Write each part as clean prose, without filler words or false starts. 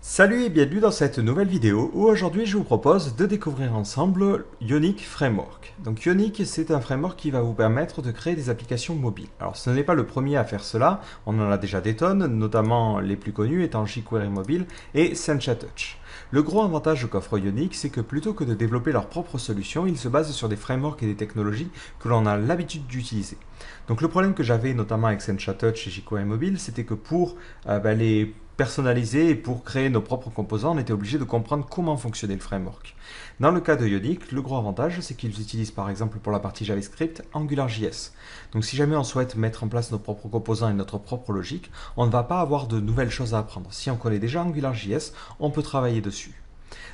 Salut et bienvenue dans cette nouvelle vidéo où aujourd'hui je vous propose de découvrir ensemble Ionic Framework. Donc Ionic, c'est un framework qui va vous permettre de créer des applications mobiles. Alors ce n'est pas le premier à faire cela, on en a déjà des tonnes, notamment les plus connus étant jQuery Mobile et Sencha Touch. Le gros avantage qu'offre Ionic, c'est que plutôt que de développer leur propre solution, ils se basent sur des frameworks et des technologies que l'on a l'habitude d'utiliser. Donc le problème que j'avais notamment avec Sencha Touch et jQuery Mobile, c'était que pour les personnaliser et pour créer nos propres composants, on était obligé de comprendre comment fonctionnait le framework. Dans le cas de Ionic, le gros avantage, c'est qu'ils utilisent par exemple pour la partie JavaScript AngularJS. Donc si jamais on souhaite mettre en place nos propres composants et notre propre logique, on ne va pas avoir de nouvelles choses à apprendre. Si on connaît déjà AngularJS, on peut travailler dessus.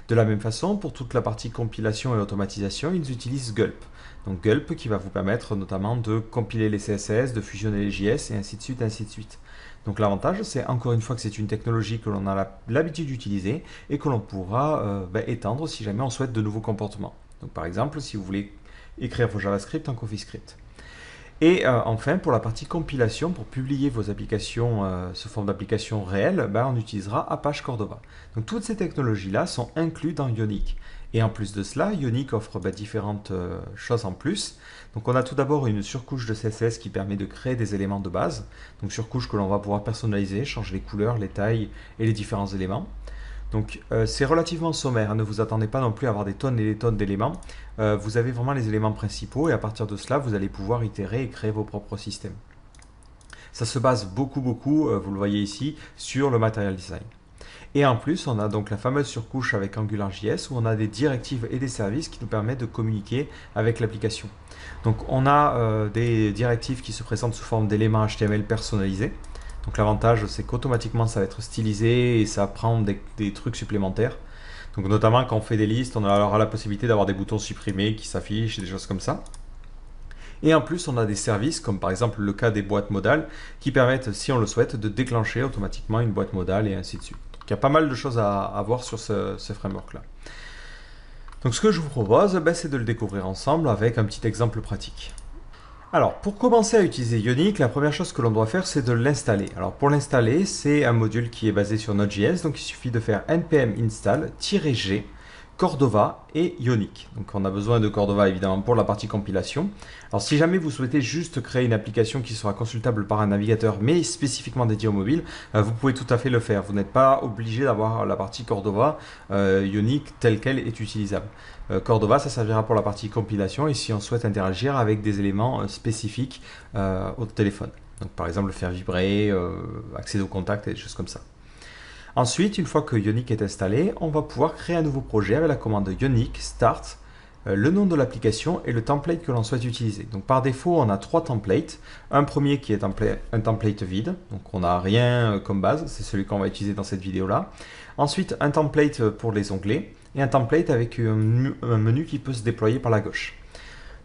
De la même façon, pour toute la partie compilation et automatisation, ils utilisent Gulp. Donc Gulp qui va vous permettre notamment de compiler les CSS, de fusionner les JS et ainsi de suite, ainsi de suite. Donc l'avantage, c'est encore une fois que c'est une technologie que l'on a l'habitude d'utiliser et que l'on pourra étendre si jamais on souhaite de nouveaux comportements. Donc par exemple, si vous voulez écrire vos JavaScript en CoffeeScript. Et enfin, pour la partie compilation, pour publier vos applications sous forme d'applications réelles, on utilisera Apache Cordova. Donc toutes ces technologies-là sont incluses dans Ionic. Et en plus de cela, Ionic offre différentes choses en plus. Donc on a tout d'abord une surcouche de CSS qui permet de créer des éléments de base. Donc surcouche que l'on va pouvoir personnaliser, changer les couleurs, les tailles et les différents éléments. Donc c'est relativement sommaire, hein, ne vous attendez pas non plus à avoir des tonnes et des tonnes d'éléments. Vous avez vraiment les éléments principaux et à partir de cela, vous allez pouvoir itérer et créer vos propres systèmes. Ça se base beaucoup, vous le voyez ici, sur le Material Design. Et en plus, on a donc la fameuse surcouche avec AngularJS où on a des directives et des services qui nous permettent de communiquer avec l'application. Donc on a des directives qui se présentent sous forme d'éléments HTML personnalisés. Donc l'avantage, c'est qu'automatiquement, ça va être stylisé et ça prend des trucs supplémentaires. Donc notamment quand on fait des listes, on aura la possibilité d'avoir des boutons supprimés qui s'affichent, des choses comme ça. Et en plus, on a des services, comme par exemple le cas des boîtes modales, qui permettent, si on le souhaite, de déclencher automatiquement une boîte modale et ainsi de suite. Donc il y a pas mal de choses à voir sur ce framework-là. Donc ce que je vous propose, c'est de le découvrir ensemble avec un petit exemple pratique. Alors, pour commencer à utiliser Ionic, la première chose que l'on doit faire, c'est de l'installer. Alors, pour l'installer, c'est un module qui est basé sur Node.js, donc il suffit de faire npm install-g Cordova et Ionic. Donc, on a besoin de Cordova évidemment pour la partie compilation. Alors, si jamais vous souhaitez juste créer une application qui sera consultable par un navigateur, mais spécifiquement dédiée au mobile, vous pouvez tout à fait le faire. Vous n'êtes pas obligé d'avoir la partie Cordova, Ionic telle qu'elle est utilisable. Cordova, ça servira pour la partie compilation et si on souhaite interagir avec des éléments spécifiques au téléphone. Donc, par exemple, le faire vibrer, accéder au contact et des choses comme ça. Ensuite, une fois que Ionic est installé, on va pouvoir créer un nouveau projet avec la commande Ionic start, le nom de l'application et le template que l'on souhaite utiliser. Donc par défaut, on a 3 templates. Un premier qui est un template vide, donc on n'a rien comme base, c'est celui qu'on va utiliser dans cette vidéo-là. Ensuite, un template pour les onglets et un template avec un menu qui peut se déployer par la gauche.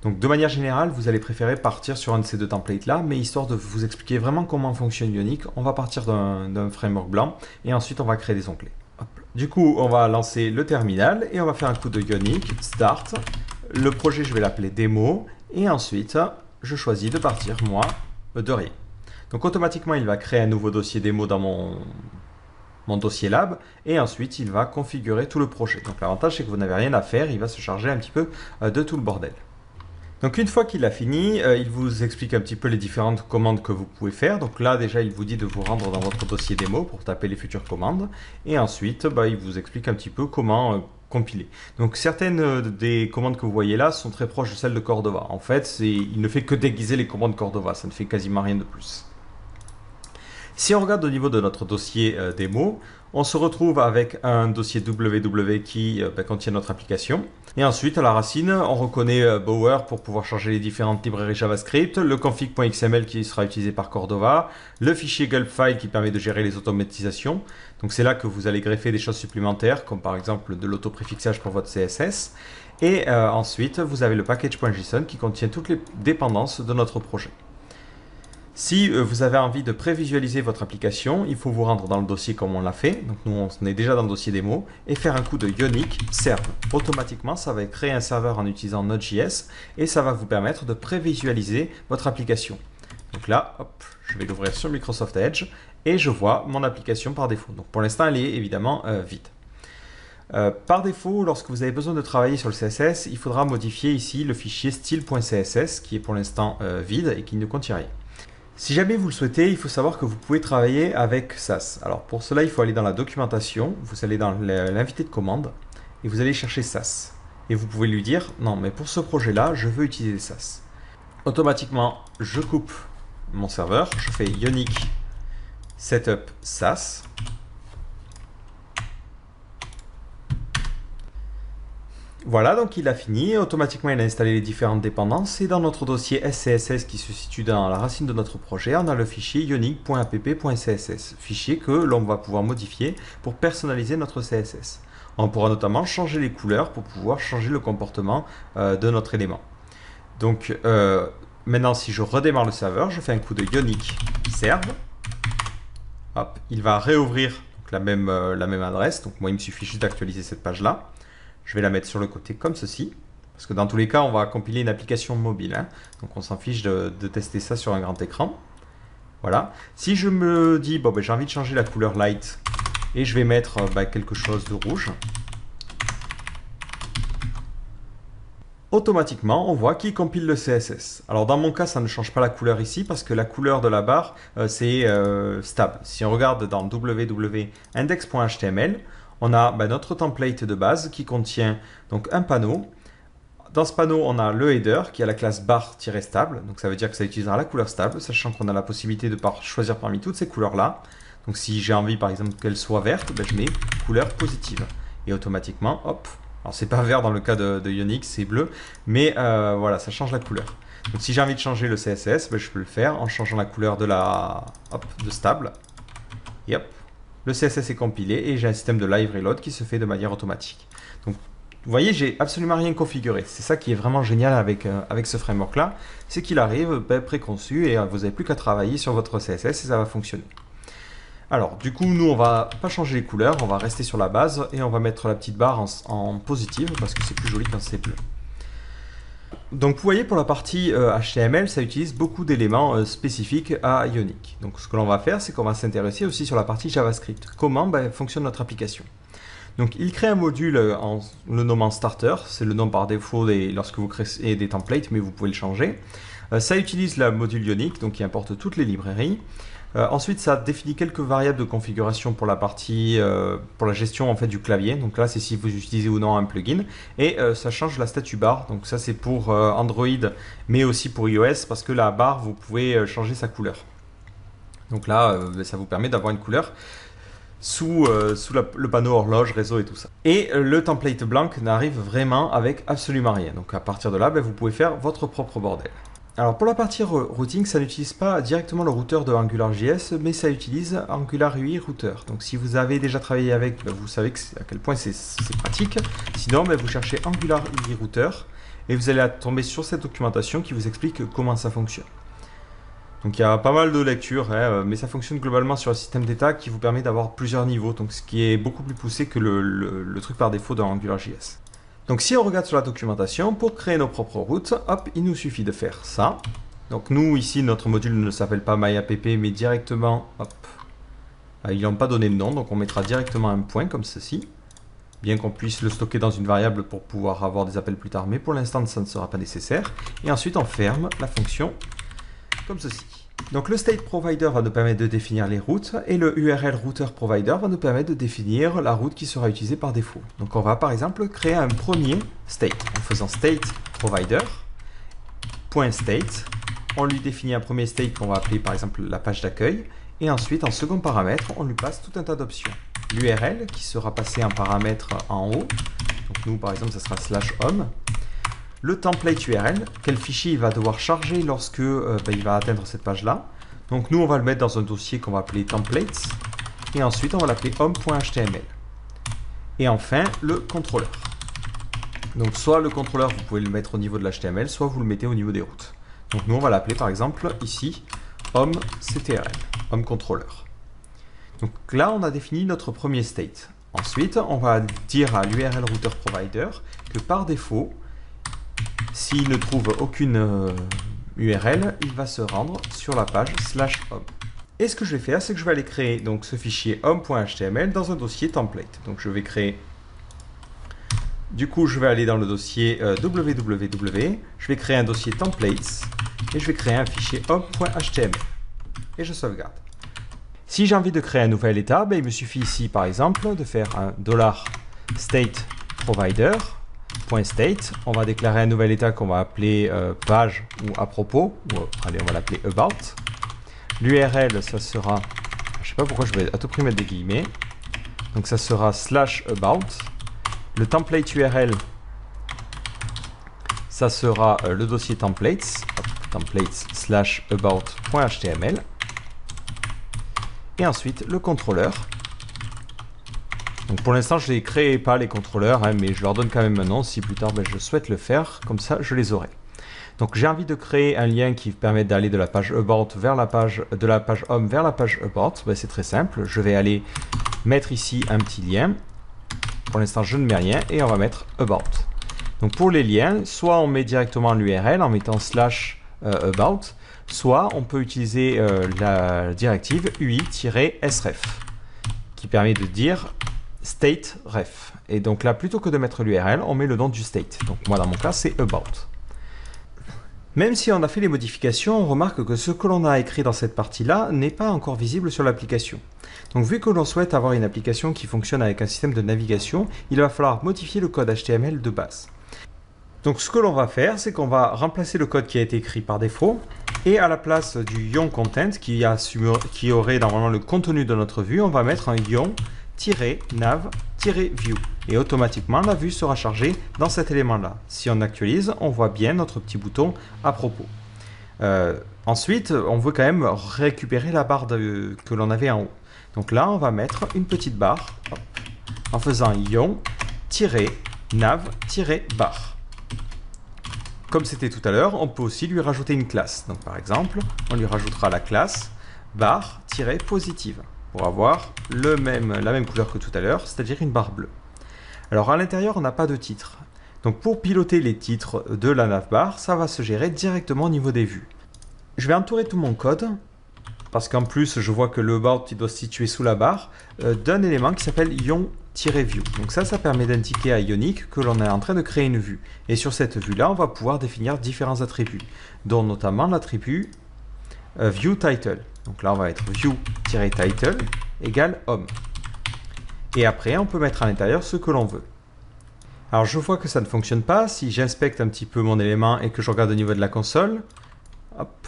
Donc de manière générale, vous allez préférer partir sur un de ces deux templates-là, mais histoire de vous expliquer vraiment comment fonctionne Ionic, on va partir d'un framework blanc et ensuite on va créer des onglets. Hop. Du coup, on va lancer le terminal et on va faire un coup de Ionic, start. Le projet, je vais l'appeler démo et ensuite, je choisis de partir, moi, de rien. Donc automatiquement, il va créer un nouveau dossier démo dans mon dossier lab et ensuite, il va configurer tout le projet. Donc l'avantage, c'est que vous n'avez rien à faire, il va se charger un petit peu de tout le bordel. Donc une fois qu'il a fini, il vous explique un petit peu les différentes commandes que vous pouvez faire. Donc là déjà il vous dit de vous rendre dans votre dossier démo pour taper les futures commandes. Et ensuite il vous explique un petit peu comment compiler. Donc certaines des commandes que vous voyez là sont très proches de celles de Cordova. En fait il ne fait que déguiser les commandes Cordova, ça ne fait quasiment rien de plus. Si on regarde au niveau de notre dossier démo, on se retrouve avec un dossier www qui contient notre application. Et ensuite, à la racine, on reconnaît Bower pour pouvoir charger les différentes librairies JavaScript, le config.xml qui sera utilisé par Cordova, le fichier gulp file qui permet de gérer les automatisations. Donc c'est là que vous allez greffer des choses supplémentaires, comme par exemple de l'autopréfixage pour votre CSS. Et ensuite, vous avez le package.json qui contient toutes les dépendances de notre projet. Si vous avez envie de prévisualiser votre application, il faut vous rendre dans le dossier comme on l'a fait. Donc nous, on est déjà dans le dossier démo et faire un coup de Ionic serve. Automatiquement, ça va créer un serveur en utilisant Node.js et ça va vous permettre de prévisualiser votre application. Donc là, hop, je vais l'ouvrir sur Microsoft Edge et je vois mon application par défaut. Donc pour l'instant, elle est évidemment vide. Par défaut, lorsque vous avez besoin de travailler sur le CSS, il faudra modifier ici le fichier style.css qui est pour l'instant vide et qui ne contient rien. Si jamais vous le souhaitez, il faut savoir que vous pouvez travailler avec Sass. Alors pour cela, il faut aller dans la documentation, vous allez dans l'invité de commande et vous allez chercher Sass. Et vous pouvez lui dire, non mais pour ce projet-là, je veux utiliser Sass. Automatiquement, je coupe mon serveur, je fais Ionic Setup Sass. Voilà, donc il a fini. Automatiquement, il a installé les différentes dépendances. Et dans notre dossier SCSS qui se situe dans la racine de notre projet, on a le fichier ionic.app.css, fichier que l'on va pouvoir modifier pour personnaliser notre CSS. On pourra notamment changer les couleurs pour pouvoir changer le comportement de notre élément. Donc maintenant, si je redémarre le serveur, je fais un coup de Ionic serve. Hop, il va réouvrir donc, la même adresse. Donc moi, il me suffit juste d'actualiser cette page-là. Je vais la mettre sur le côté comme ceci. Parce que dans tous les cas, on va compiler une application mobile. Hein. Donc on s'en fiche de tester ça sur un grand écran. Voilà. Si je me dis, bon, ben, j'ai envie de changer la couleur light et je vais mettre quelque chose de rouge, automatiquement, on voit qu'il compile le CSS. Alors dans mon cas, ça ne change pas la couleur ici parce que la couleur de la barre, c'est stable. Si on regarde dans www.index.html, on a notre template de base qui contient donc un panneau. Dans ce panneau, on a le header qui a la classe bar-stable. Donc ça veut dire que ça utilisera la couleur stable, sachant qu'on a la possibilité de choisir parmi toutes ces couleurs-là. Donc si j'ai envie par exemple qu'elle soit verte, je mets couleur positive. Et automatiquement, hop, alors c'est pas vert dans le cas de Ionic, c'est bleu, mais voilà, ça change la couleur. Donc si j'ai envie de changer le CSS, je peux le faire en changeant la couleur de stable. Et hop, le CSS est compilé et j'ai un système de live reload qui se fait de manière automatique. Donc vous voyez, j'ai absolument rien configuré. C'est ça qui est vraiment génial avec ce framework-là, c'est qu'il arrive préconçu et vous n'avez plus qu'à travailler sur votre CSS et ça va fonctionner. Alors, du coup, nous, on va pas changer les couleurs, on va rester sur la base et on va mettre la petite barre en positive parce que c'est plus joli quand c'est bleu. Donc, vous voyez, pour la partie HTML, ça utilise beaucoup d'éléments spécifiques à Ionic. Donc, ce que l'on va faire, c'est qu'on va s'intéresser aussi sur la partie JavaScript. Comment fonctionne notre application. Donc, il crée un module en le nommant Starter. C'est le nom par défaut lorsque vous créez des templates, mais vous pouvez le changer. Ça utilise le module Ionic, donc qui importe toutes les librairies. Ensuite, ça définit quelques variables de configuration pour la partie, pour la gestion en fait du clavier. Donc là, c'est si vous utilisez ou non un plugin. Et ça change la statue bar. Donc ça, c'est pour Android, mais aussi pour iOS, parce que la barre, vous pouvez changer sa couleur. Donc là, ça vous permet d'avoir une couleur sous le panneau horloge, réseau et tout ça. Et le template blanc n'arrive vraiment avec absolument rien. Donc à partir de là, vous pouvez faire votre propre bordel. Alors pour la partie routing, ça n'utilise pas directement le routeur de AngularJS, mais ça utilise Angular UI Router. Donc si vous avez déjà travaillé avec, vous savez à quel point c'est pratique. Sinon, vous cherchez Angular UI Router et vous allez tomber sur cette documentation qui vous explique comment ça fonctionne. Donc il y a pas mal de lectures, mais ça fonctionne globalement sur un système d'état qui vous permet d'avoir plusieurs niveaux, donc ce qui est beaucoup plus poussé que le truc par défaut dans AngularJS. Donc si on regarde sur la documentation, pour créer nos propres routes, hop, il nous suffit de faire ça. Donc nous, ici, notre module ne s'appelle pas myapp, mais directement, hop, ils n'ont pas donné de nom, donc on mettra directement un point comme ceci. Bien qu'on puisse le stocker dans une variable pour pouvoir avoir des appels plus tard, mais pour l'instant, ça ne sera pas nécessaire. Et ensuite, on ferme la fonction comme ceci. Donc le state provider va nous permettre de définir les routes et le URL router provider va nous permettre de définir la route qui sera utilisée par défaut. Donc on va par exemple créer un premier state en faisant state provider .state. On lui définit un premier state qu'on va appeler par exemple la page d'accueil et ensuite en second paramètre on lui passe tout un tas d'options. L'URL qui sera passé en paramètre en haut. Donc nous par exemple ça sera /home. Le template URL, quel fichier il va devoir charger lorsque il va atteindre cette page-là. Donc nous, on va le mettre dans un dossier qu'on va appeler templates. Et ensuite, on va l'appeler home.html. Et enfin, le contrôleur. Donc soit le contrôleur, vous pouvez le mettre au niveau de l'HTML, soit vous le mettez au niveau des routes. Donc nous, on va l'appeler par exemple ici home.ctrl, home-controller. Donc là, on a défini notre premier state. Ensuite, on va dire à l'URL router provider que par défaut, s'il ne trouve aucune URL, il va se rendre sur la page /home. Et ce que je vais faire, c'est que je vais aller créer donc, ce fichier home.html dans un dossier template. Donc je vais créer... Du coup, je vais aller dans le dossier www, je vais créer un dossier templates et je vais créer un fichier home.html. Et je sauvegarde. Si j'ai envie de créer un nouvel état, il me suffit ici, par exemple, de faire un $stateProvider.state. On va déclarer un nouvel état qu'on va appeler page ou à propos. Ou, allez, on va l'appeler about. L'URL, ça sera... Je ne sais pas pourquoi je vais à tout prix mettre des guillemets. Donc ça sera /about. Le template URL, ça sera le dossier templates. Templates/about.html. Et ensuite, le contrôleur. Donc pour l'instant, je ne crée pas les contrôleurs, mais je leur donne quand même un nom. Si plus tard, je souhaite le faire, comme ça, je les aurai. Donc j'ai envie de créer un lien qui permet d'aller de la page About vers la page, de la page Home vers la page About. C'est très simple. Je vais aller mettre ici un petit lien. Pour l'instant, je ne mets rien et on va mettre About. Donc pour les liens, soit on met directement l'URL en mettant /about, soit on peut utiliser la directive UI-sref qui permet de dire state-ref. Et donc là, plutôt que de mettre l'URL, on met le nom du state. Donc moi, dans mon cas, c'est about. Même si on a fait les modifications, on remarque que ce que l'on a écrit dans cette partie-là n'est pas encore visible sur l'application. Donc vu que l'on souhaite avoir une application qui fonctionne avec un système de navigation, il va falloir modifier le code HTML de base. Donc ce que l'on va faire, c'est qu'on va remplacer le code qui a été écrit par défaut, et à la place du yon content qui aurait normalement le contenu de notre vue, on va mettre un yon-nav-view. Et automatiquement, la vue sera chargée dans cet élément-là. Si on actualise, on voit bien notre petit bouton à propos. Ensuite, on veut quand même récupérer la barre que l'on avait en haut. Donc là, on va mettre une petite barre en faisant yon-nav-bar. Comme c'était tout à l'heure, on peut aussi lui rajouter une classe. Donc par exemple, on lui rajoutera la classe bar-positive pour avoir la même couleur que tout à l'heure, c'est-à-dire une barre bleue. Alors à l'intérieur, on n'a pas de titre. Donc pour piloter les titres de la navbar, ça va se gérer directement au niveau des vues. Je vais entourer tout mon code, parce qu'en plus, je vois que le about il doit se situer sous la barre, d'un élément qui s'appelle yon-view. Donc ça permet d'indiquer à Ionic que l'on est en train de créer une vue. Et sur cette vue-là, on va pouvoir définir différents attributs, dont notamment l'attribut viewTitle. Donc là, on va mettre view-title égale homme. Et après, on peut mettre à l'intérieur ce que l'on veut. Alors, je vois que ça ne fonctionne pas. Si j'inspecte un petit peu mon élément et que je regarde au niveau de la console, hop,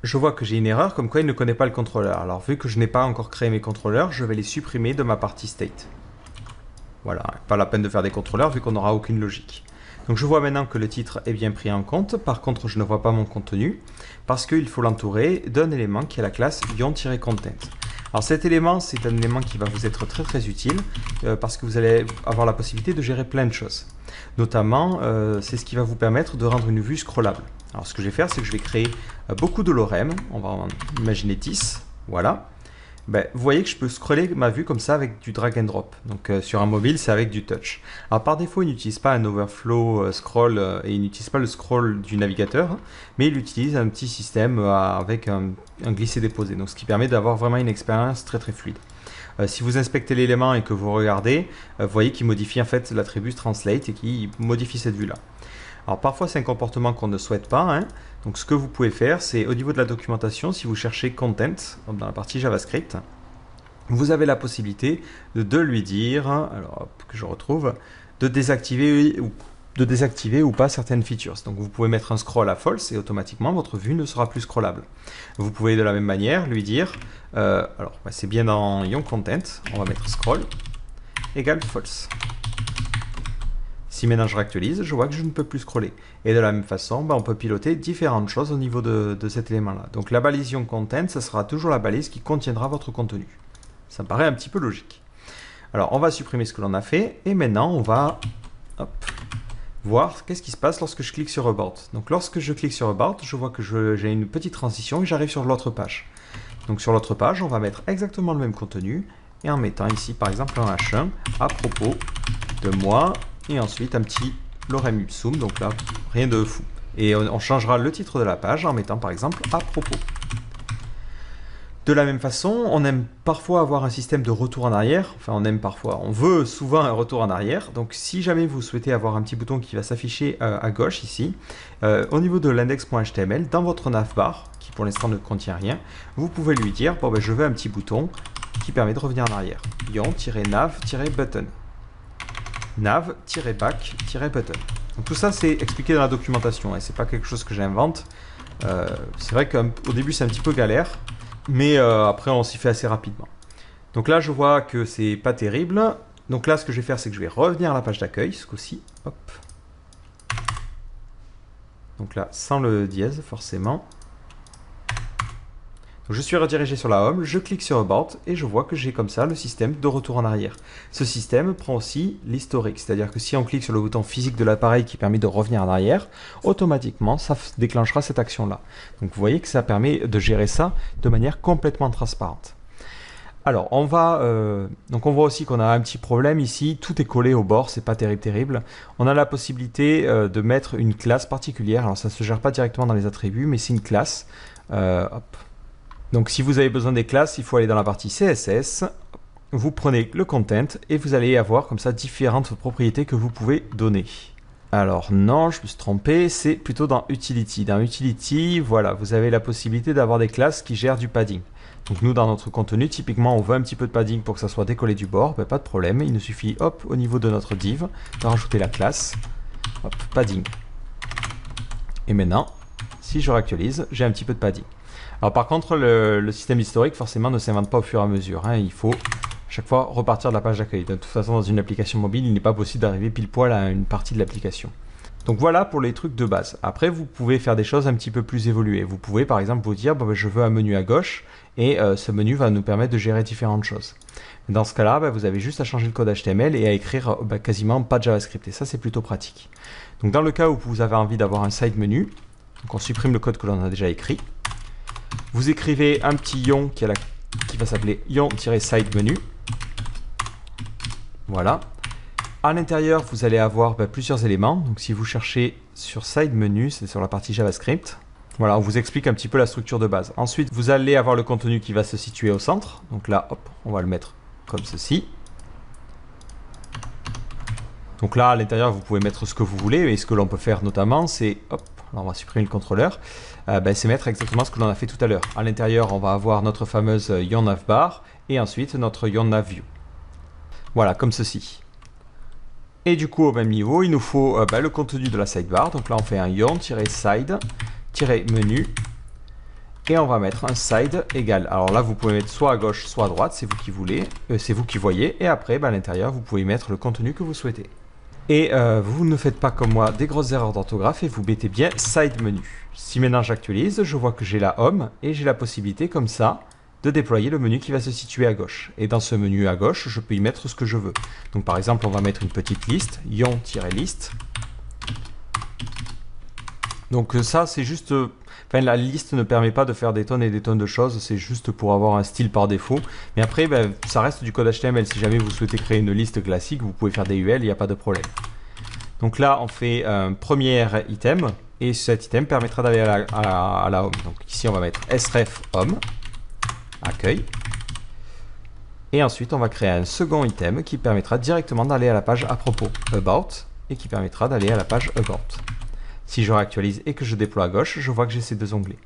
je vois que j'ai une erreur comme quoi il ne connaît pas le contrôleur. Alors, vu que je n'ai pas encore créé mes contrôleurs, je vais les supprimer de ma partie state. Voilà, pas la peine de faire des contrôleurs vu qu'on n'aura aucune logique. Donc je vois maintenant que le titre est bien pris en compte. Par contre, je ne vois pas mon contenu parce qu'il faut l'entourer d'un élément qui est la classe yon-content. Alors cet élément, c'est un élément qui va vous être très très utile parce que vous allez avoir la possibilité de gérer plein de choses. Notamment, c'est ce qui va vous permettre de rendre une vue scrollable. Alors ce que je vais faire, c'est que je vais créer beaucoup de lorem. On va en imaginer 10. Voilà. Vous voyez que je peux scroller ma vue comme ça avec du drag and drop. Donc sur un mobile, c'est avec du touch. Alors par défaut, il n'utilise pas un overflow scroll et il n'utilise pas le scroll du navigateur, mais il utilise un petit système avec un glisser-déposer. Donc ce qui permet d'avoir vraiment une expérience très très fluide. Si vous inspectez l'élément et que vous regardez, vous voyez qu'il modifie en fait l'attribut translate et qu'il modifie cette vue-là. Alors parfois c'est un comportement qu'on ne souhaite pas, donc ce que vous pouvez faire, c'est au niveau de la documentation, si vous cherchez content dans la partie JavaScript, vous avez la possibilité de lui dire, alors hop, que je retrouve, de désactiver ou pas certaines features. Donc vous pouvez mettre un scroll à false et automatiquement votre vue ne sera plus scrollable. Vous pouvez de la même manière lui dire, alors c'est bien dans YonContent, on va mettre scroll égale false. Si maintenant je réactualise, je vois que je ne peux plus scroller. Et de la même façon, on peut piloter différentes choses au niveau de cet élément-là. Donc la balise YonContent, ça sera toujours la balise qui contiendra votre contenu. Ça me paraît un petit peu logique. Alors on va supprimer ce que l'on a fait, et maintenant on va voir qu'est-ce qui se passe lorsque je clique sur About. Donc lorsque je clique sur About, je vois que j'ai une petite transition et j'arrive sur l'autre page. Donc sur l'autre page, on va mettre exactement le même contenu, et en mettant ici par exemple un H1 à propos de moi, et ensuite un petit lorem ipsum, donc là, rien de fou. Et on changera le titre de la page en mettant par exemple à propos. De la même façon, on aime parfois avoir un système de retour en arrière. Enfin, on aime parfois, on veut souvent un retour en arrière. Donc, si jamais vous souhaitez avoir un petit bouton qui va s'afficher à gauche ici, au niveau de l'index.html, dans votre navbar, qui pour l'instant ne contient rien, vous pouvez lui dire, bon, ben, je veux un petit bouton qui permet de revenir en arrière. Yon-nav-button. Nav-back-button. Donc, tout ça, c'est expliqué dans la documentation. Et c'est pas quelque chose que j'invente. C'est vrai qu'au début, c'est un petit peu galère. Mais après, on s'y fait assez rapidement. Donc là, je vois que c'est pas terrible. Donc là, ce que je vais faire, c'est que je vais revenir à la page d'accueil, ce coup-ci. Hop. Donc là, sans le dièse, forcément. Donc je suis redirigé sur la home, je clique sur About et je vois que j'ai comme ça le système de retour en arrière. Ce système prend aussi l'historique, c'est-à-dire que si on clique sur le bouton physique de l'appareil qui permet de revenir en arrière, automatiquement ça déclenchera cette action-là. Donc vous voyez que ça permet de gérer ça de manière complètement transparente. Alors on voit aussi qu'on a un petit problème ici, tout est collé au bord, c'est pas terrible. On a la possibilité de mettre une classe particulière, alors ça se gère pas directement dans les attributs, mais c'est une classe. Hop. Donc si vous avez besoin des classes, il faut aller dans la partie CSS, vous prenez le content et vous allez avoir comme ça différentes propriétés que vous pouvez donner. Alors non, je me suis trompé, c'est plutôt dans Utility. Dans Utility, voilà, vous avez la possibilité d'avoir des classes qui gèrent du padding. Donc nous, dans notre contenu, typiquement, on veut un petit peu de padding pour que ça soit décollé du bord, ben, pas de problème, il nous suffit, hop, au niveau de notre div, de rajouter la classe, hop, padding. Et maintenant, si je réactualise, j'ai un petit peu de padding. Alors par contre, le système historique forcément ne s'invente pas au fur et à mesure. Hein. Il faut chaque fois repartir de la page d'accueil. De toute façon, dans une application mobile, il n'est pas possible d'arriver pile poil à une partie de l'application. Donc voilà pour les trucs de base. Après, vous pouvez faire des choses un petit peu plus évoluées. Vous pouvez par exemple vous dire, bon, ben, je veux un menu à gauche et ce menu va nous permettre de gérer différentes choses. Dans ce cas-là, ben, vous avez juste à changer le code HTML et à écrire quasiment pas de JavaScript. Et ça, c'est plutôt pratique. Donc dans le cas où vous avez envie d'avoir un side menu, donc on supprime le code que l'on a déjà écrit. Vous écrivez un petit yon qui va s'appeler yon-side menu. Voilà. À l'intérieur, vous allez avoir plusieurs éléments. Donc si vous cherchez sur side menu, c'est sur la partie JavaScript. Voilà, on vous explique un petit peu la structure de base. Ensuite, vous allez avoir le contenu qui va se situer au centre. Donc là, hop, on va le mettre comme ceci. Donc là, à l'intérieur, vous pouvez mettre ce que vous voulez. Et ce que l'on peut faire notamment, c'est, hop, là, on va supprimer le contrôleur. C'est mettre exactement ce que l'on a fait tout à l'heure. À l'intérieur, on va avoir notre fameuse yon-navbar et ensuite notre yon-navview. Voilà, comme ceci. Et du coup, au même niveau, il nous faut le contenu de la sidebar. Donc là, on fait un yon-side-menu et on va mettre un side égal. Alors là, vous pouvez mettre soit à gauche, soit à droite, c'est vous qui voulez, c'est vous qui voyez. Et après, à l'intérieur, vous pouvez mettre le contenu que vous souhaitez. Et vous ne faites pas comme moi des grosses erreurs d'orthographe et vous mettez bien side menu. Si maintenant j'actualise, je vois que j'ai la home et j'ai la possibilité comme ça de déployer le menu qui va se situer à gauche. Et dans ce menu à gauche, je peux y mettre ce que je veux. Donc par exemple, on va mettre une petite liste, yon-list. Donc ça, c'est juste... la liste ne permet pas de faire des tonnes et des tonnes de choses, c'est juste pour avoir un style par défaut. Mais après, ça reste du code HTML. Si jamais vous souhaitez créer une liste classique, vous pouvez faire des UL, il n'y a pas de problème. Donc là, on fait un premier item, et cet item permettra d'aller à la home. Donc ici, on va mettre sref home, accueil. Et ensuite, on va créer un second item qui permettra directement d'aller à la page à propos, about, et qui permettra d'aller à la page about. Si je réactualise et que je déploie à gauche, je vois que j'ai ces deux onglets.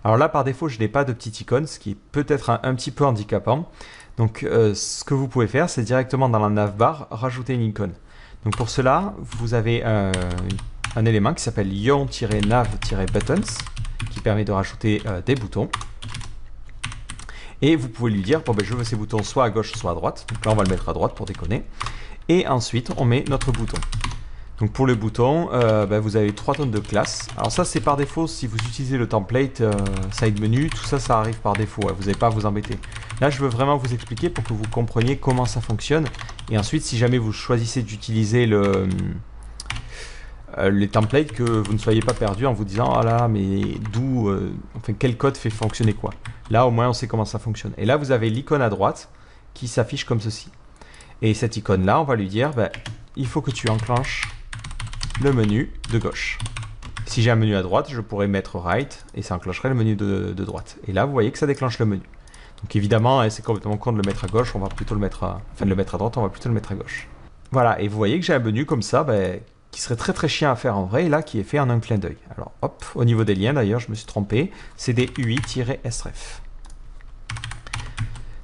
Alors là, par défaut, je n'ai pas de petite icône, ce qui est peut-être un petit peu handicapant. Donc, ce que vous pouvez faire, c'est directement dans la navbar, rajouter une icône. Donc pour cela, vous avez un élément qui s'appelle yon-nav-buttons, qui permet de rajouter des boutons. Et vous pouvez lui dire, bon, je veux ces boutons soit à gauche, soit à droite. Donc là, on va le mettre à droite pour déconner. Et ensuite, on met notre bouton. Donc pour le bouton, vous avez 3 tonnes de classes. Alors ça, c'est par défaut, si vous utilisez le template side menu, tout ça, ça arrive par défaut. Vous n'avez pas à vous embêter. Là, je veux vraiment vous expliquer pour que vous compreniez comment ça fonctionne. Et ensuite, si jamais vous choisissez d'utiliser les templates, que vous ne soyez pas perdu en vous disant, ah là, mais d'où, quel code fait fonctionner quoi. Là, au moins, on sait comment ça fonctionne. Et là, vous avez l'icône à droite qui s'affiche comme ceci. Et cette icône-là, on va lui dire, il faut que tu enclenches le menu de gauche. Si j'ai un menu à droite, je pourrais mettre right et ça enclencherait le menu de droite. Et là, vous voyez que ça déclenche le menu. Donc évidemment, c'est complètement con de le mettre à gauche, on va plutôt le mettre enfin de le mettre à droite, on va plutôt le mettre à gauche. Voilà, et vous voyez que j'ai un menu comme ça, qui serait très très chiant à faire en vrai, et là qui est fait en un clin d'œil. Alors hop, au niveau des liens d'ailleurs, je me suis trompé, c'est des UI-sref.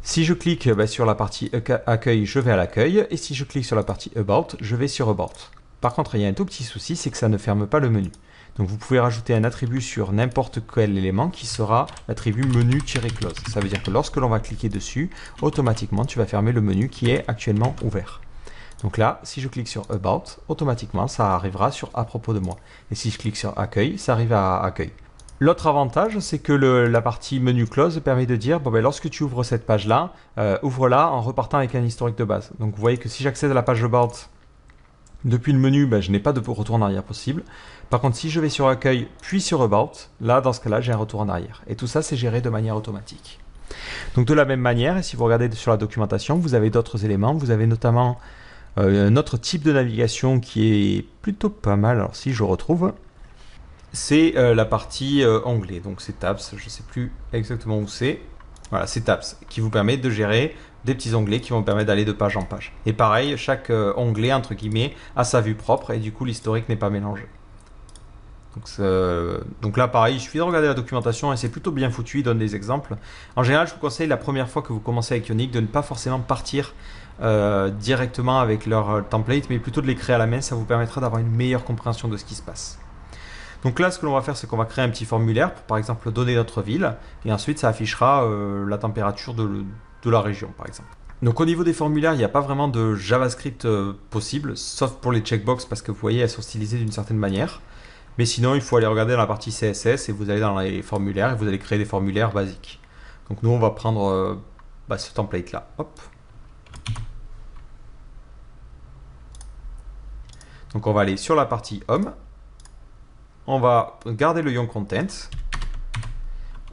Si je clique sur la partie accueil, je vais à l'accueil, et si je clique sur la partie about, je vais sur about. Par contre, il y a un tout petit souci, c'est que ça ne ferme pas le menu. Donc vous pouvez rajouter un attribut sur n'importe quel élément qui sera l'attribut menu-close. Ça veut dire que lorsque l'on va cliquer dessus, automatiquement tu vas fermer le menu qui est actuellement ouvert. Donc là, si je clique sur About, automatiquement ça arrivera sur à propos de moi. Et si je clique sur Accueil, ça arrive à Accueil. L'autre avantage, c'est que la partie menu close permet de dire, lorsque tu ouvres cette page-là, ouvre-la en repartant avec un historique de base. Donc vous voyez que si j'accède à la page About depuis le menu, je n'ai pas de retour en arrière possible. Par contre, si je vais sur Accueil, puis sur About, là, dans ce cas-là, j'ai un retour en arrière. Et tout ça, c'est géré de manière automatique. Donc de la même manière, et si vous regardez sur la documentation, vous avez d'autres éléments. Vous avez notamment un autre type de navigation qui est plutôt pas mal. Alors si je retrouve, c'est la partie onglet. Donc c'est Tabs, je ne sais plus exactement où c'est. Voilà, c'est Tabs, qui vous permet de gérer des petits onglets qui vont permettre d'aller de page en page. Et pareil, chaque onglet, entre guillemets, a sa vue propre et du coup l'historique n'est pas mélangé. Donc là, pareil, il suffit de regarder la documentation et c'est plutôt bien foutu, il donne des exemples. En général, je vous conseille la première fois que vous commencez avec Ionic de ne pas forcément partir directement avec leur template, mais plutôt de les créer à la main, ça vous permettra d'avoir une meilleure compréhension de ce qui se passe. Donc là, ce que l'on va faire, c'est qu'on va créer un petit formulaire pour, par exemple, donner notre ville, et ensuite ça affichera la température de la région, par exemple. Donc au niveau des formulaires, il n'y a pas vraiment de JavaScript possible, sauf pour les checkbox, parce que vous voyez, elles sont stylisées d'une certaine manière. Mais sinon, il faut aller regarder dans la partie CSS, et vous allez dans les formulaires, et vous allez créer des formulaires basiques. Donc nous, on va prendre ce template-là. Hop. Donc on va aller sur la partie Home. On va garder le Young Content.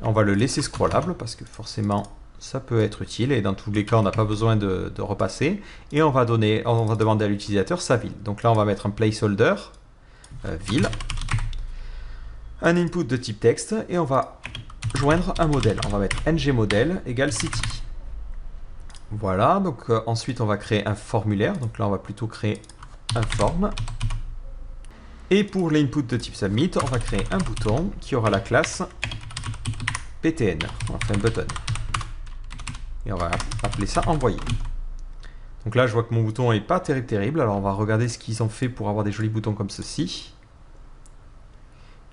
On va le laisser scrollable parce que forcément ça peut être utile et dans tous les cas on n'a pas besoin de repasser. Et on va demander à l'utilisateur sa ville. Donc là on va mettre un placeholder ville, un input de type texte et on va joindre un modèle. On va mettre ngModel égale city. Voilà, donc ensuite on va créer un formulaire. Donc là on va plutôt créer un form. Et pour l'input de type submit, on va créer un bouton qui aura la classe ptn, enfin button. Et on va appeler ça envoyer. Donc là, je vois que mon bouton n'est pas terrible. Alors on va regarder ce qu'ils ont fait pour avoir des jolis boutons comme ceci.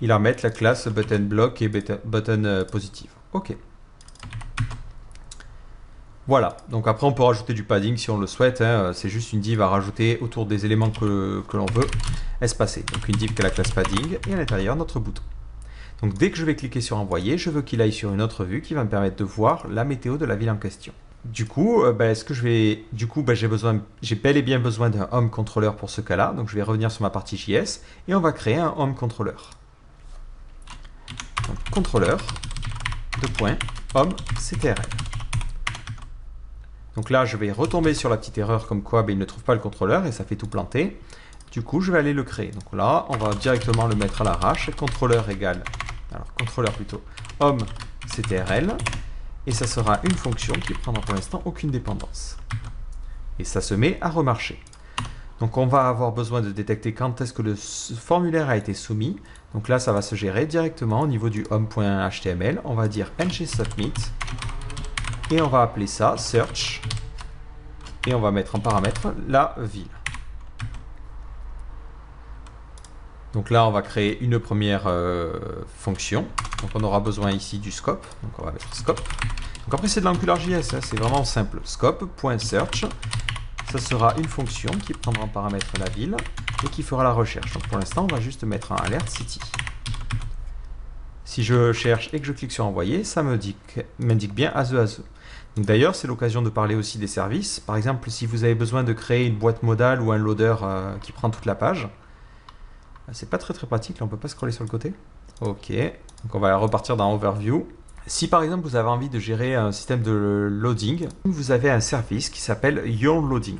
Ils leur mettent la classe button block et button positive. Ok. Voilà, donc après on peut rajouter du padding si on le souhaite, hein. C'est juste une div à rajouter autour des éléments que l'on veut espacer. Donc une div qui a la classe padding et à l'intérieur notre bouton. Donc dès que je vais cliquer sur envoyer, je veux qu'il aille sur une autre vue qui va me permettre de voir la météo de la ville en question. Du coup, j'ai bel et bien besoin d'un home controller pour ce cas-là, donc je vais revenir sur ma partie JS et on va créer un home controller. Donc controller home ctrl. Donc là, je vais retomber sur la petite erreur comme quoi il ne trouve pas le contrôleur et ça fait tout planter. Du coup, je vais aller le créer. Donc là, on va directement le mettre à l'arrache. Contrôleur égale, home ctrl. Et ça sera une fonction qui prendra pour l'instant aucune dépendance. Et ça se met à remarcher. Donc on va avoir besoin de détecter quand est-ce que le formulaire a été soumis. Donc là, ça va se gérer directement au niveau du home.html. On va dire ng-submit. Et on va appeler ça search. Et on va mettre en paramètre la ville. Donc là, on va créer une première fonction. Donc on aura besoin ici du scope. Donc on va mettre scope. Donc après, c'est de l'AngularJS, hein, c'est vraiment simple. Scope.search. Ça sera une fonction qui prendra en paramètre la ville et qui fera la recherche. Donc pour l'instant, on va juste mettre un alert city. Si je cherche et que je clique sur envoyer, ça m'indique bien as. Donc d'ailleurs, c'est l'occasion de parler aussi des services. Par exemple, si vous avez besoin de créer une boîte modale ou un loader qui prend toute la page, c'est pas très pratique, là on peut pas scroller sur le côté. Ok, donc on va repartir dans Overview. Si par exemple vous avez envie de gérer un système de loading, vous avez un service qui s'appelle YourLoading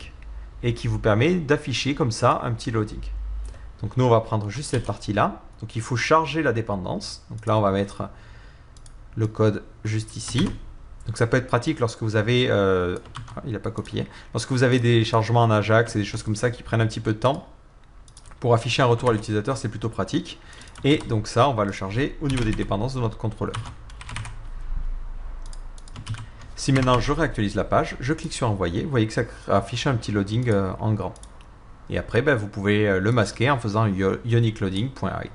et qui vous permet d'afficher comme ça un petit loading. Donc nous on va prendre juste cette partie-là. Donc il faut charger la dépendance. Donc là on va mettre le code juste ici. Donc ça peut être pratique lorsque vous avez... il n'a pas copié. Lorsque vous avez des chargements en Ajax et des choses comme ça qui prennent un petit peu de temps. Pour afficher un retour à l'utilisateur, c'est plutôt pratique. Et donc ça, on va le charger au niveau des dépendances de notre contrôleur. Si maintenant je réactualise la page, je clique sur envoyer, vous voyez que ça affiche un petit loading en grand. Et après, vous pouvez le masquer en faisant yonicloading.hide.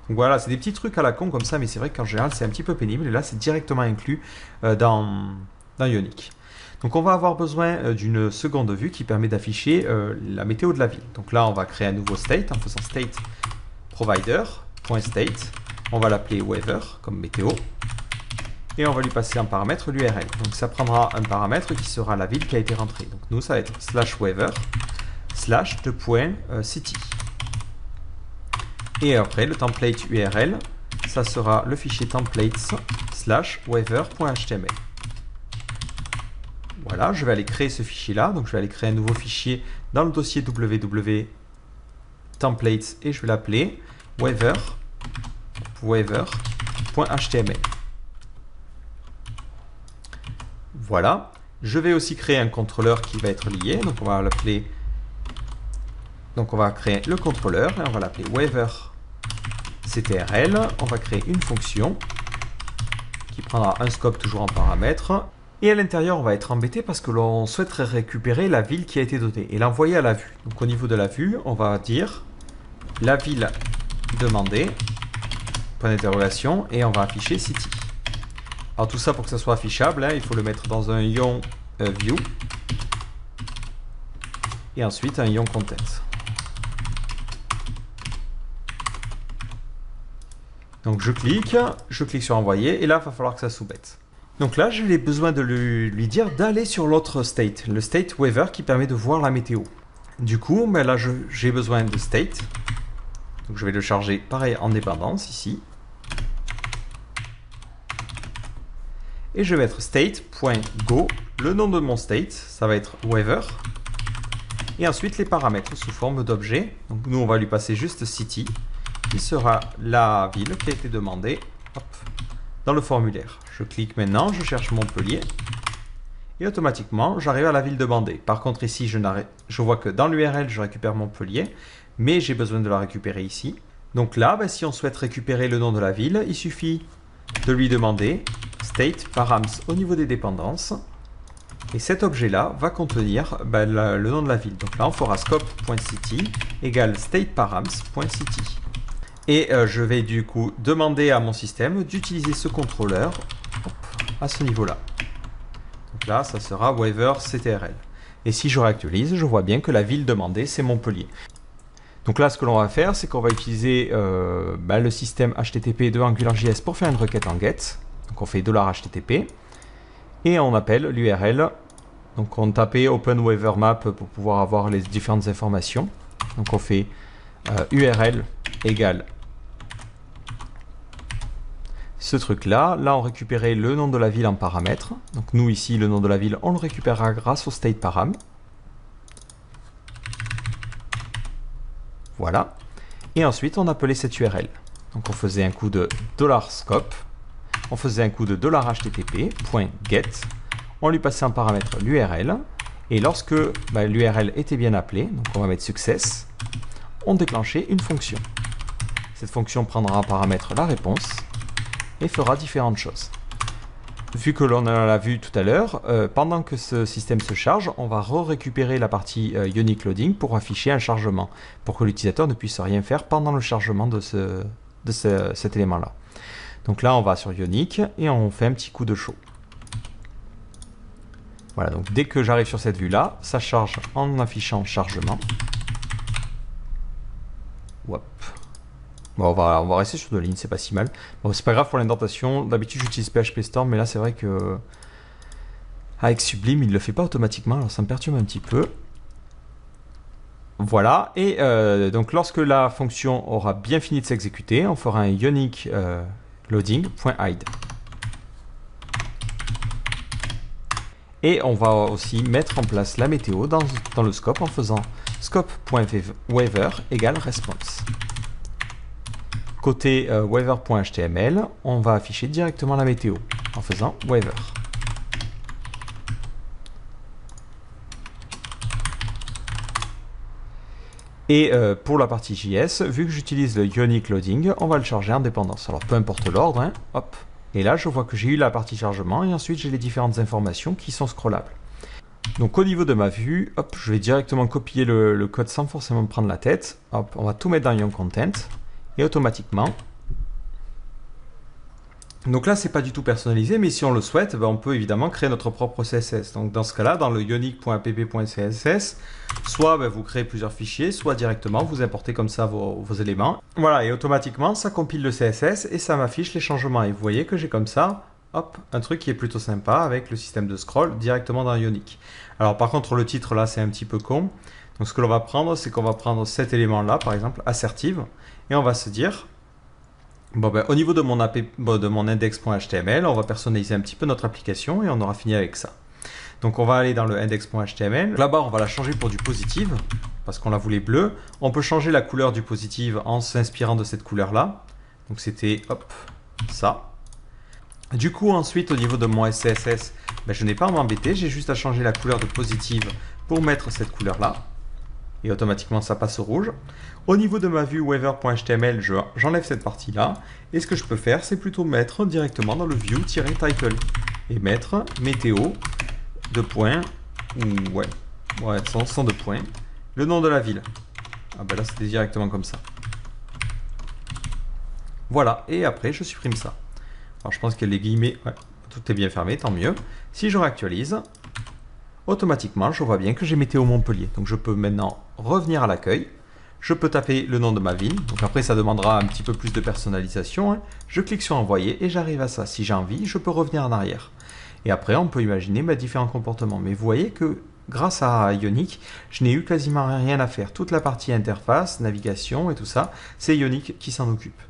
Donc voilà, c'est des petits trucs à la con comme ça, mais c'est vrai qu'en général, c'est un petit peu pénible. Et là, c'est directement inclus dans Ionic. Donc on va avoir besoin d'une seconde vue qui permet d'afficher la météo de la ville. Donc là, on va créer un nouveau state en faisant state provider.state. On va l'appeler weather comme météo. Et on va lui passer en paramètre l'URL. Donc ça prendra un paramètre qui sera la ville qui a été rentrée. Donc nous, ça va être /weather /city. Et après, le template URL, ça sera le fichier templates/weather.html. Voilà, je vais aller créer ce fichier-là. Donc je vais aller créer un nouveau fichier dans le dossier www templates et je vais l'appeler weather.html. Voilà. Je vais aussi créer un contrôleur qui va être lié. Donc on va l'appeler. Donc on va créer le contrôleur et on va l'appeler weather.ctrl. On va créer une fonction qui prendra un scope toujours en paramètre. Et à l'intérieur, on va être embêté parce que l'on souhaiterait récupérer la ville qui a été donnée et l'envoyer à la vue. Donc au niveau de la vue, on va dire la ville demandée, point d'interrogation, et on va afficher city. Alors tout ça pour que ça soit affichable, il faut le mettre dans un ion view et ensuite un ion content. Donc je clique sur envoyer et là il va falloir que ça soumette. Donc là j'ai besoin de lui dire d'aller sur l'autre state, le state weather qui permet de voir la météo. Du coup là j'ai besoin de state, donc je vais le charger pareil en dépendance ici. Et je vais mettre state.go, le nom de mon state, ça va être weather. Et ensuite les paramètres sous forme d'objet. Donc nous on va lui passer juste city, qui sera la ville qui a été demandée dans le formulaire. Je clique maintenant, je cherche Montpellier. Et automatiquement j'arrive à la ville demandée. Par contre ici je vois que dans l'URL je récupère Montpellier, mais j'ai besoin de la récupérer ici. Donc là, si on souhaite récupérer le nom de la ville, il suffit de lui demander state params au niveau des dépendances et cet objet là va contenir le nom de la ville. Donc là on fera scope.city égale stateparams.city et je vais du coup demander à mon système d'utiliser ce contrôleur à ce niveau là. Donc là ça sera weather.ctrl et si je réactualise je vois bien que la ville demandée c'est Montpellier. Donc là, ce que l'on va faire, c'est qu'on va utiliser le système HTTP de AngularJS pour faire une requête en GET. Donc on fait $HTTP et on appelle l'URL. Donc on tapait OpenWeatherMap pour pouvoir avoir les différentes informations. Donc on fait URL égale ce truc-là. Là, on récupérait le nom de la ville en paramètre. Donc nous, ici, le nom de la ville, on le récupérera grâce au state param. Voilà. Et ensuite, on appelait cette URL. Donc, on faisait un coup de $scope. On faisait un coup de $HTTP.get. On lui passait en paramètre l'URL. Et lorsque l'URL était bien appelée, donc on va mettre success, on déclenchait une fonction. Cette fonction prendra en paramètre la réponse et fera différentes choses. Vu que l'on l'a vu tout à l'heure, pendant que ce système se charge, on va récupérer la partie Ionic Loading pour afficher un chargement, pour que l'utilisateur ne puisse rien faire pendant le chargement de cet élément-là. Donc là, on va sur Ionic et on fait un petit coup de show. Voilà, donc dès que j'arrive sur cette vue-là, ça charge en affichant chargement. Hop. Bon, on va rester sur 2 lignes, c'est pas si mal. Bon, c'est pas grave pour l'indentation. D'habitude, j'utilise PHP Storm, mais là, c'est vrai que avec Sublime, il le fait pas automatiquement, alors ça me perturbe un petit peu. Voilà, et donc lorsque la fonction aura bien fini de s'exécuter, on fera un Ionic loading.hide. Et on va aussi mettre en place la météo dans le scope en faisant scope.weather égale response. Côté weather.html, on va afficher directement la météo en faisant weather. Et pour la partie JS, vu que j'utilise le Ionic Loading, on va le charger en dépendance. Alors peu importe l'ordre, hein, hop. Et là, je vois que j'ai eu la partie chargement et ensuite j'ai les différentes informations qui sont scrollables. Donc au niveau de ma vue, hop, je vais directement copier le code sans forcément me prendre la tête. Hop, on va tout mettre dans Ion Content et automatiquement. Donc là, c'est pas du tout personnalisé, mais si on le souhaite, ben, on peut évidemment créer notre propre CSS. Donc dans ce cas-là, dans le ionic.app.css, soit ben, vous créez plusieurs fichiers, soit directement vous importez comme ça vos éléments. Voilà, et automatiquement, ça compile le CSS et ça m'affiche les changements. Et vous voyez que j'ai comme ça, hop, un truc qui est plutôt sympa avec le système de scroll directement dans Ionic. Alors par contre, le titre là, c'est un petit peu con. Donc ce que l'on va prendre, c'est qu'on va prendre cet élément-là, par exemple, assertive, et on va se dire... Bon, ben, au niveau de mon index.html, on va personnaliser un petit peu notre application et on aura fini avec ça. Donc on va aller dans le index.html. Là-bas, on va la changer pour du positive parce qu'on la voulait bleue. On peut changer la couleur du positive en s'inspirant de cette couleur-là. Donc c'était, hop, ça. Du coup, ensuite, au niveau de mon SCSS, ben, je n'ai pas à m'embêter. J'ai juste à changer la couleur de positive pour mettre cette couleur-là. Et automatiquement ça passe au rouge. Au niveau de ma vue weather.html, j'enlève cette partie-là. Et ce que je peux faire, c'est plutôt mettre directement dans le view-title. Et mettre météo, deux points, ou ouais, sans deux points, le nom de la ville. Ah ben là c'était directement comme ça. Voilà, et après je supprime ça. Alors je pense que les guillemets, ouais, tout est bien fermé, tant mieux. Si je réactualise, automatiquement, je vois bien que j'ai Météo Montpellier. Donc je peux maintenant revenir à l'accueil. Je peux taper le nom de ma ville. Donc après, ça demandera un petit peu plus de personnalisation, hein. Je clique sur Envoyer et j'arrive à ça. Si j'ai envie, je peux revenir en arrière. Et après, on peut imaginer différents comportements. Mais vous voyez que grâce à Ionic, je n'ai eu quasiment rien à faire. Toute la partie interface, navigation et tout ça, c'est Ionic qui s'en occupe.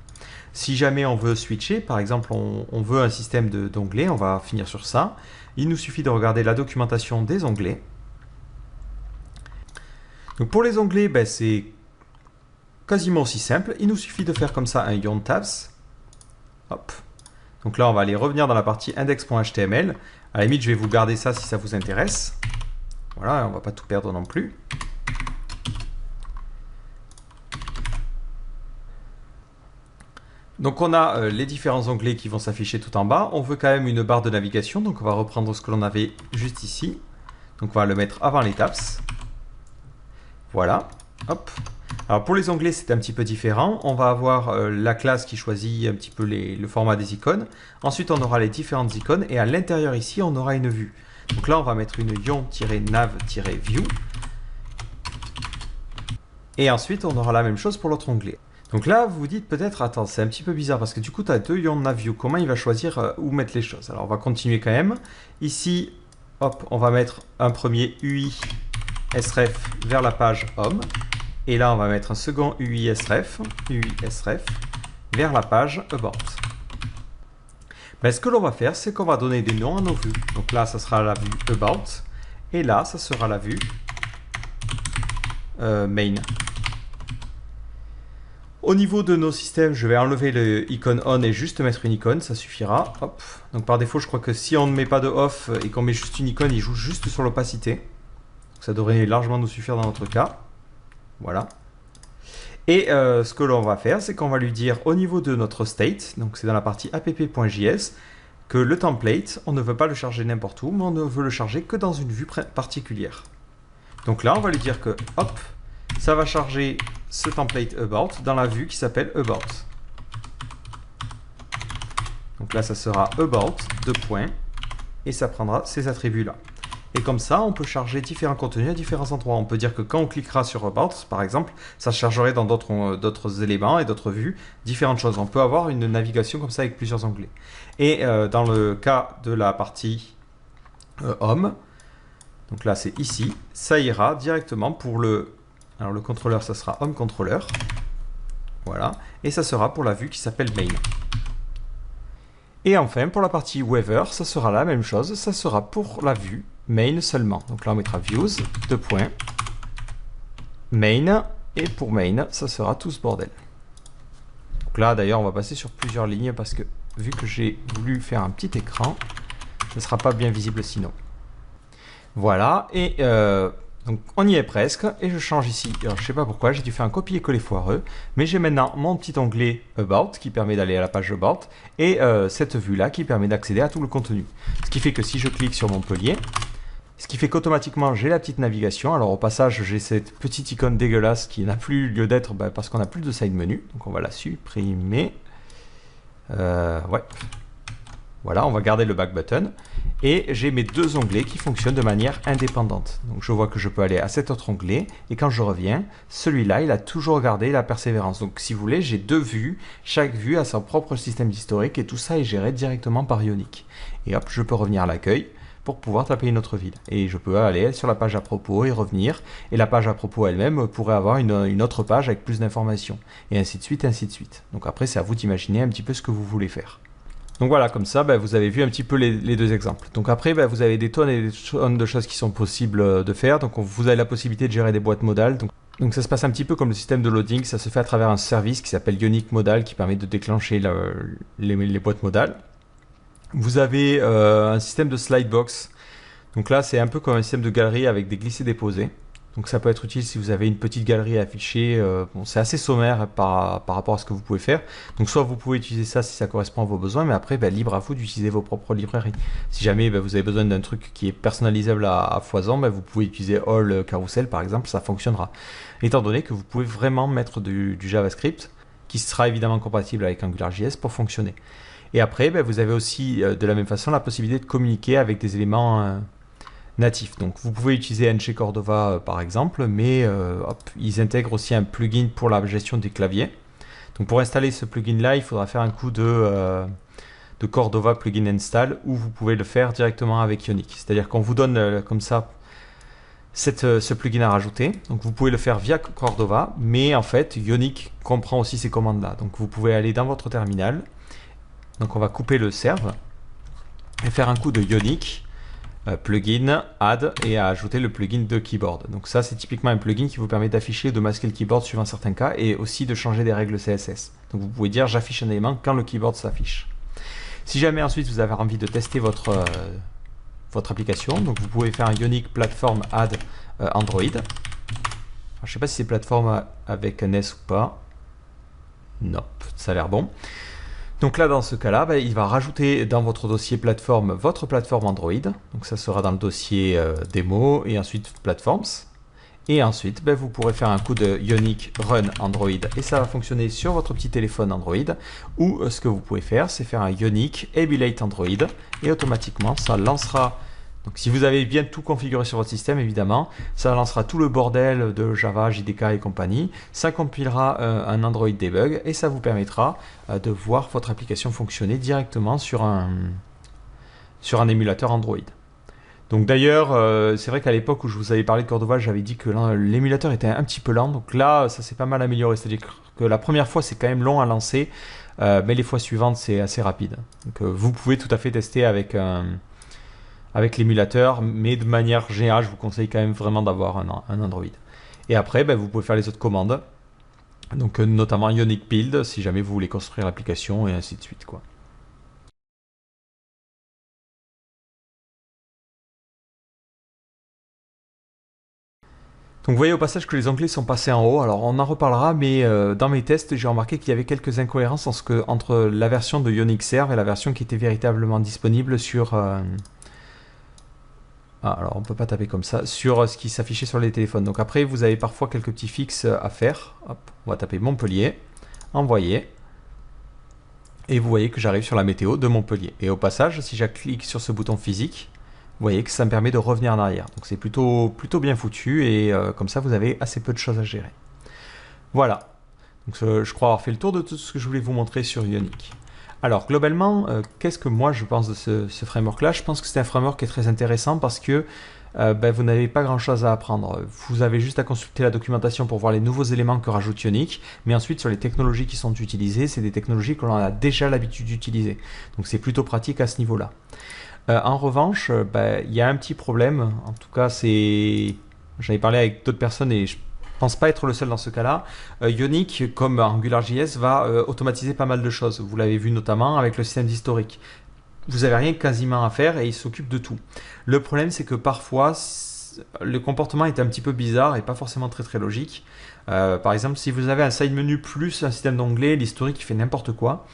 Si jamais on veut switcher, par exemple, on veut un système d'onglets, on va finir sur ça. Il nous suffit de regarder la documentation des onglets. Donc pour les onglets, ben, c'est quasiment aussi simple. Il nous suffit de faire comme ça un Ion Tabs. Hop. Donc là, on va aller revenir dans la partie index.html. À la limite, je vais vous garder ça si ça vous intéresse. Voilà, on ne va pas tout perdre non plus. Donc on a les différents onglets qui vont s'afficher tout en bas. On veut quand même une barre de navigation, donc on va reprendre ce que l'on avait juste ici. Donc on va le mettre avant les tabs. Voilà, hop. Alors pour les onglets, c'est un petit peu différent. On va avoir la classe qui choisit un petit peu le format des icônes. Ensuite, on aura les différentes icônes et à l'intérieur ici, on aura une vue. Donc là, on va mettre une ion-nav-view. Et ensuite, on aura la même chose pour l'autre onglet. Donc là, vous vous dites peut-être, attends, c'est un petit peu bizarre parce que du coup, tu as deux ion nav view. Comment il va choisir où mettre les choses? Alors, on va continuer quand même. Ici, hop, on va mettre un premier UI sref vers la page home. Et là, on va mettre un second UI sref vers la page about. Ben, ce que l'on va faire, c'est qu'on va donner des noms à nos vues. Donc là, ça sera la vue about. Et là, ça sera la vue main. Au niveau de nos systèmes, je vais enlever le icône on et juste mettre une icône, ça suffira. Hop. Donc par défaut, je crois que si on ne met pas de off et qu'on met juste une icône, il joue juste sur l'opacité. Ça devrait largement nous suffire dans notre cas. Voilà. Et ce que l'on va faire, c'est qu'on va lui dire au niveau de notre state, donc c'est dans la partie app.js, que le template, on ne veut pas le charger n'importe où, mais on ne veut le charger que dans une vue particulière. Donc là, on va lui dire que, hop, ça va charger ce template about dans la vue qui s'appelle about. Donc là, ça sera about, deux points, et ça prendra ces attributs-là. Et comme ça, on peut charger différents contenus à différents endroits. On peut dire que quand on cliquera sur about, par exemple, ça chargerait dans d'autres éléments et d'autres vues, différentes choses. On peut avoir une navigation comme ça avec plusieurs onglets. Et dans le cas de la partie home, donc là c'est ici, ça ira directement pour le... Alors le contrôleur, ça sera home controller. Voilà. Et ça sera pour la vue qui s'appelle main. Et enfin, pour la partie weather, ça sera la même chose. Ça sera pour la vue main seulement. Donc là, on mettra views, deux points, main. Et pour main, ça sera tout ce bordel. Donc là, d'ailleurs, on va passer sur plusieurs lignes parce que vu que j'ai voulu faire un petit écran, ce ne sera pas bien visible sinon. Voilà. Et Donc on y est presque, et je change ici. Alors je sais pas pourquoi, j'ai dû faire un copier-coller foireux, mais j'ai maintenant mon petit onglet About qui permet d'aller à la page About, et cette vue-là qui permet d'accéder à tout le contenu. Ce qui fait que si je clique sur Montpellier, ce qui fait qu'automatiquement j'ai la petite navigation. Alors au passage, j'ai cette petite icône dégueulasse qui n'a plus lieu d'être parce qu'on n'a plus de side menu, donc on va la supprimer. Ouais. Voilà, on va garder le back button. Et j'ai mes deux onglets qui fonctionnent de manière indépendante. Donc je vois que je peux aller à cet autre onglet. Et quand je reviens, celui-là, il a toujours gardé la persévérance. Donc si vous voulez, j'ai deux vues. Chaque vue a son propre système d'historique. Et tout ça est géré directement par Ionic. Et hop, je peux revenir à l'accueil pour pouvoir taper une autre ville. Et je peux aller sur la page à propos et revenir. Et la page à propos elle-même pourrait avoir une autre page avec plus d'informations. Et ainsi de suite, ainsi de suite. Donc après, c'est à vous d'imaginer un petit peu ce que vous voulez faire. Donc voilà, comme ça, vous avez vu un petit peu les deux exemples. Donc après, vous avez des tonnes et des tonnes de choses qui sont possibles de faire. Donc vous avez la possibilité de gérer des boîtes modales. Donc ça se passe un petit peu comme le système de loading. Ça se fait à travers un service qui s'appelle Ionic Modal qui permet de déclencher les boîtes modales. Vous avez un système de slidebox. Donc là, c'est un peu comme un système de galerie avec des glissés-déposés. Donc ça peut être utile si vous avez une petite galerie à afficher. Bon, c'est assez sommaire par rapport à ce que vous pouvez faire. Donc soit vous pouvez utiliser ça si ça correspond à vos besoins, mais après, libre à vous d'utiliser vos propres librairies. Si jamais vous avez besoin d'un truc qui est personnalisable à foison, vous pouvez utiliser All Carousel par exemple, ça fonctionnera. Étant donné que vous pouvez vraiment mettre du JavaScript, qui sera évidemment compatible avec AngularJS pour fonctionner. Et après, vous avez aussi de la même façon la possibilité de communiquer avec des éléments natif. Donc vous pouvez utiliser NG Cordova par exemple, mais ils intègrent aussi un plugin pour la gestion des claviers. Donc pour installer ce plugin là, il faudra faire un coup de Cordova plugin install, où vous pouvez le faire directement avec Ionic. C'est-à-dire qu'on vous donne comme ça ce plugin à rajouter. Donc vous pouvez le faire via Cordova, mais en fait Ionic comprend aussi ces commandes là. Donc vous pouvez aller dans votre terminal. Donc on va couper le serve et faire un coup de Ionic plugin, add, et à ajouter le plugin de keyboard. Donc ça, c'est typiquement un plugin qui vous permet d'afficher ou de masquer le keyboard suivant certains cas, et aussi de changer des règles CSS. Donc vous pouvez dire j'affiche un élément quand le keyboard s'affiche. Si jamais ensuite vous avez envie de tester votre application, donc vous pouvez faire un Ionic Platform Add Android. Alors, je ne sais pas si c'est plateforme avec un S ou pas. Nope, ça a l'air bon. Donc là, dans ce cas-là, il va rajouter dans votre dossier plateforme votre plateforme Android. Donc ça sera dans le dossier démo et ensuite platforms. Et ensuite, vous pourrez faire un coup de Ionic Run Android et ça va fonctionner sur votre petit téléphone Android. Ou ce que vous pouvez faire, c'est faire un Ionic Emulate Android et automatiquement, ça lancera. Donc si vous avez bien tout configuré sur votre système, évidemment, ça lancera tout le bordel de Java, JDK et compagnie. Ça compilera un Android debug et ça vous permettra de voir votre application fonctionner directement sur un émulateur Android. Donc d'ailleurs, c'est vrai qu'à l'époque où je vous avais parlé de Cordova, j'avais dit que l'émulateur était un petit peu lent. Donc là, ça s'est pas mal amélioré. C'est-à-dire que la première fois, c'est quand même long à lancer, mais les fois suivantes, c'est assez rapide. Donc vous pouvez tout à fait tester avec l'émulateur, mais de manière générale, je vous conseille quand même vraiment d'avoir un Android. Et après, vous pouvez faire les autres commandes, donc notamment Ionic Build, si jamais vous voulez construire l'application, et ainsi de suite, quoi. Donc vous voyez au passage que les onglets sont passés en haut. Alors on en reparlera, mais dans mes tests, j'ai remarqué qu'il y avait quelques incohérences entre la version de Ionic Serve et la version qui était véritablement disponible sur... alors on peut pas taper comme ça, sur ce qui s'affichait sur les téléphones. Donc après, vous avez parfois quelques petits fixes à faire. Hop, on va taper Montpellier, envoyer. Et vous voyez que j'arrive sur la météo de Montpellier. Et au passage, si je clique sur ce bouton physique, vous voyez que ça me permet de revenir en arrière. Donc c'est plutôt bien foutu et comme ça, vous avez assez peu de choses à gérer. Voilà. Donc je crois avoir fait le tour de tout ce que je voulais vous montrer sur Ionic. Alors globalement, qu'est-ce que moi je pense de ce framework-là? Je pense que c'est un framework qui est très intéressant parce que vous n'avez pas grand-chose à apprendre. Vous avez juste à consulter la documentation pour voir les nouveaux éléments que rajoute Ionic, mais ensuite sur les technologies qui sont utilisées, c'est des technologies que l'on a déjà l'habitude d'utiliser. Donc c'est plutôt pratique à ce niveau-là. En revanche, il y a un petit problème. En tout cas, j'en ai parlé avec d'autres personnes et je pense pas être le seul dans ce cas-là. Ionic, comme AngularJS, va automatiser pas mal de choses. Vous l'avez vu notamment avec le système d'historique. Vous n'avez rien quasiment à faire et il s'occupe de tout. Le problème, c'est que parfois, le comportement est un petit peu bizarre et pas forcément très logique. Par exemple, si vous avez un side menu plus un système d'onglets, l'historique fait n'importe quoi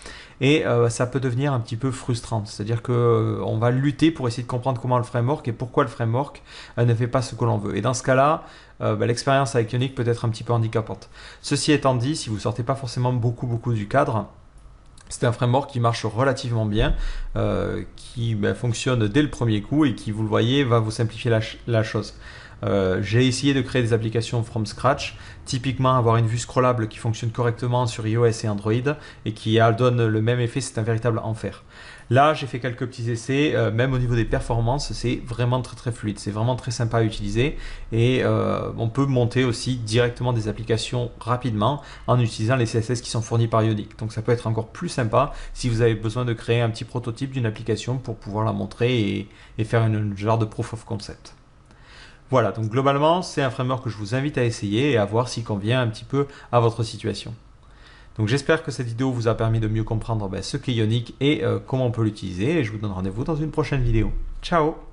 et ça peut devenir un petit peu frustrant. C'est-à-dire que on va lutter pour essayer de comprendre comment le framework et pourquoi le framework ne fait pas ce que l'on veut. Et dans ce cas-là, l'expérience avec Ionic peut être un petit peu handicapante. Ceci étant dit, si vous sortez pas forcément beaucoup du cadre, c'est un framework qui marche relativement bien, qui fonctionne dès le premier coup et qui, vous le voyez, va vous simplifier la chose. J'ai essayé de créer des applications from scratch, typiquement avoir une vue scrollable qui fonctionne correctement sur iOS et Android et qui donne le même effet, c'est un véritable enfer. Là, j'ai fait quelques petits essais, même au niveau des performances, c'est vraiment très fluide, c'est vraiment très sympa à utiliser et on peut monter aussi directement des applications rapidement en utilisant les CSS qui sont fournis par Ionic. Donc ça peut être encore plus sympa si vous avez besoin de créer un petit prototype d'une application pour pouvoir la montrer et faire une genre de proof of concept. Voilà, donc globalement, c'est un framework que je vous invite à essayer et à voir s'il convient un petit peu à votre situation. Donc j'espère que cette vidéo vous a permis de mieux comprendre ce qu'est Ionic et comment on peut l'utiliser. Et je vous donne rendez-vous dans une prochaine vidéo. Ciao!